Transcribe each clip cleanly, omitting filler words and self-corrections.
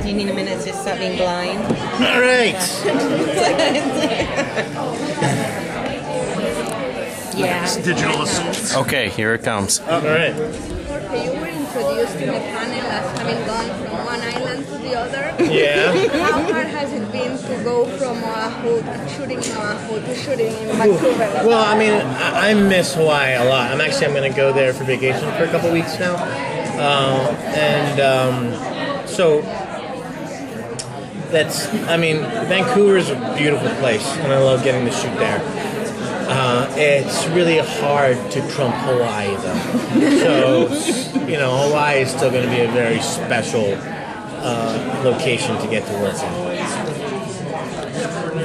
You need a minute to stop being blind. All right. Yeah. It's digital assault. Okay, here it comes. All right. Jorge, you were introduced in the panel as having gone from one island to the other. Yeah. How hard has it been to go from shooting in Oahu to shooting in Vancouver? Well, I mean, I miss Hawaii a lot. I'm going to go there for vacation for a couple weeks now. So Vancouver's a beautiful place, and I love getting to shoot there. It's really hard to trump Hawaii, though. So, Hawaii is still going to be a very special location to get to work in.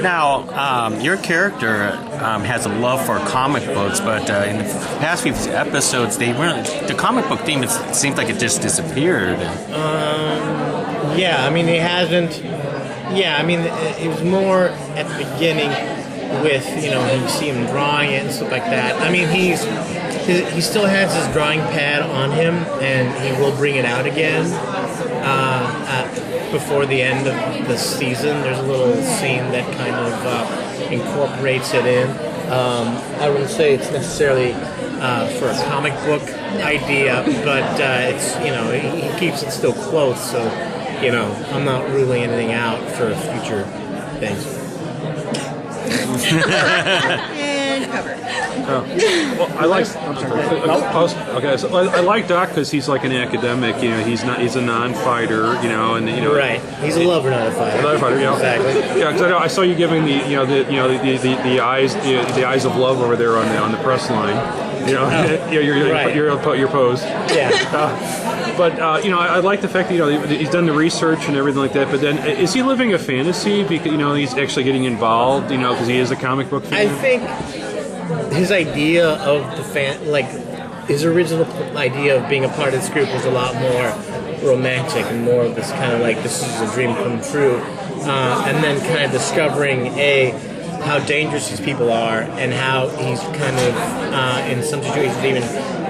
Now, your character has a love for comic books, but in the past few episodes, the comic book theme, it seems like it just disappeared. Yeah, I mean, it hasn't. Yeah, I mean, it was more at the beginning with, you see him drawing it and stuff like that. I mean, he still has his drawing pad on him, and he will bring it out again before the end of the season. There's a little scene that kind of incorporates it in. I wouldn't say it's necessarily for a comic book idea, but it's, he keeps it still close, so, I'm not ruling anything out for future things. And cover. Well, I like. Okay, so I like Doc because he's like an academic. He's a non-fighter. Right. He's a lover, not a fighter. Not a fighter. Yeah. Exactly. Yeah, because I saw you giving the eyes of love over there on the press line. Your pose. Yeah. But I like the fact that he's done the research and everything like that. But then, is he living a fantasy? Because he's actually getting involved. Because he is a comic book fan. I think his idea of his original idea of being a part of this group was a lot more romantic and more of this kind of like this is a dream come true, and then kind of discovering how dangerous these people are and how he's kind of in some situations even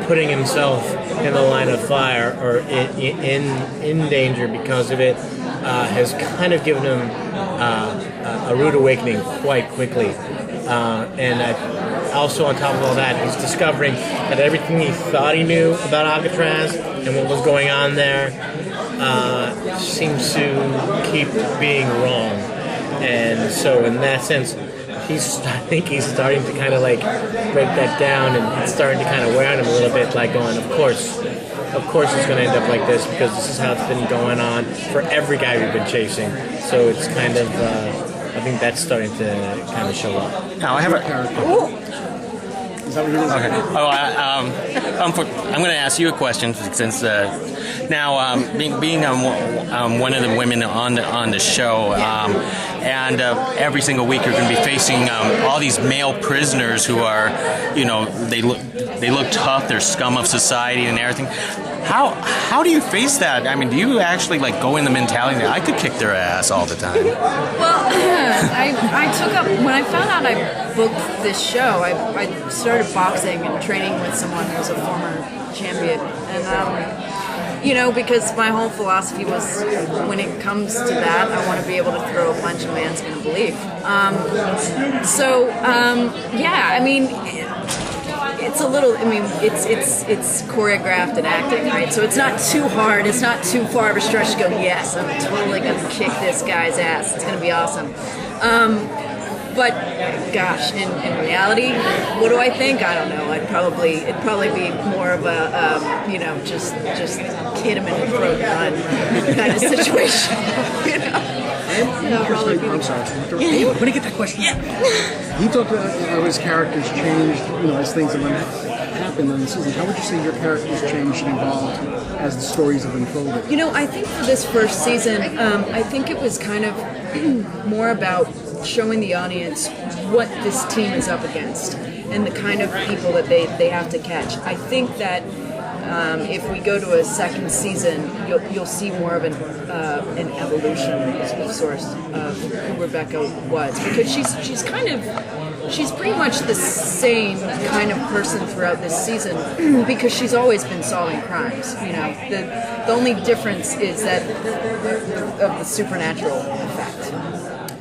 putting himself in the line of fire or in danger because of it has kind of given him a rude awakening quite quickly. And also on top of all that, he's discovering that everything he thought he knew about Alcatraz and what was going on there seems to keep being wrong. And so in that sense, I think he's starting to kind of like break that down, and it's starting to kind of wear on him a little bit, like going, of course it's going to end up like this because this is how it's been going on for every guy we've been chasing. So it's kind of, I think that's starting to kind of show up. Now I have a character. Is that what you're going to say? Okay. I'm going to ask you a question since being one of the women on the show, and every single week you're going to be facing all these male prisoners who are, they look tough, they're scum of society and everything. How do you face that? I mean, do you actually go in the mentality that I could kick their ass all the time? Well, I took up when I found out I booked this show. I started boxing and training with someone who's a former champion, and because my whole philosophy was when it comes to that, I want to be able to throw a punch a man's going to believe. It's a little. It's choreographed and acting, right? So it's not too hard. It's not too far of a stretch to go. Yes, I'm totally going to kick this guy's ass. It's going to be awesome. But gosh, in reality, what do I think? I don't know. It'd probably be more of a just hit him in the throat and run kind of situation. I'm sorry. I'm going to get that question. Yeah. He talked about how his characters changed, as things have happened in the season. How would you say your characters changed and evolved as the stories have unfolded? I think for this first season, I think it was kind of more about showing the audience what this team is up against and the kind of people that they have to catch. I think that if we go to a second season, you'll see more of an evolution of sorts of who Rebecca was, because she's pretty much the same kind of person throughout this season because she's always been solving crimes. The only difference is that of the supernatural effect.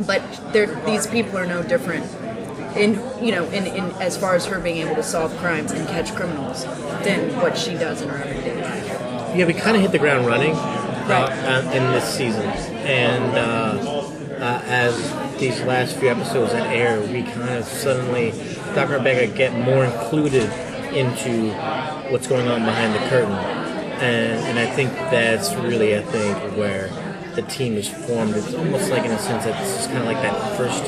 But these people are no different in as far as her being able to solve crimes and catch criminals than what she does in her everyday life. Yeah, we kind of hit the ground running Right. in this season, and as these last few episodes that air, we kind of suddenly, Dr. Rebecca, get more included into what's going on behind the curtain, and I think that's really, where the team is formed. It's almost like, in a sense, that this is kind of like that first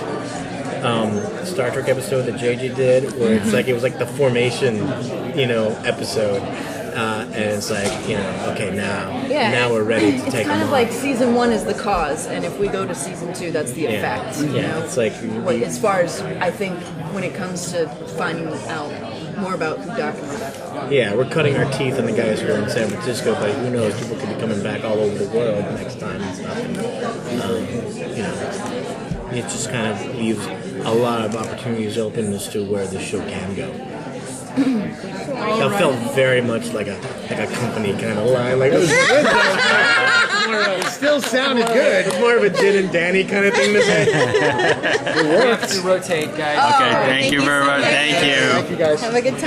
Star Trek episode that JJ did, where it's like it was like the formation, episode. And it's like, okay, now we're ready to take them It's kind of on. like season 1 is the cause, and if we go to season 2, that's the effect. It's like As far as I think when it comes to finding out more about who Dr. Rebecca are. yeah, we're cutting our teeth on the guys who are in San Francisco, but who knows? People could be coming back all over the world next time and stuff. It just kind of leaves a lot of opportunities open as to where the show can go. That felt very much like a company kind of line. Like, it was good, though. It still sounded good. It's more of a Jen and Danny kind of thing to say. We have to rotate, guys. Okay, thank you very much. Thank you. Thank you, guys. Have a good time.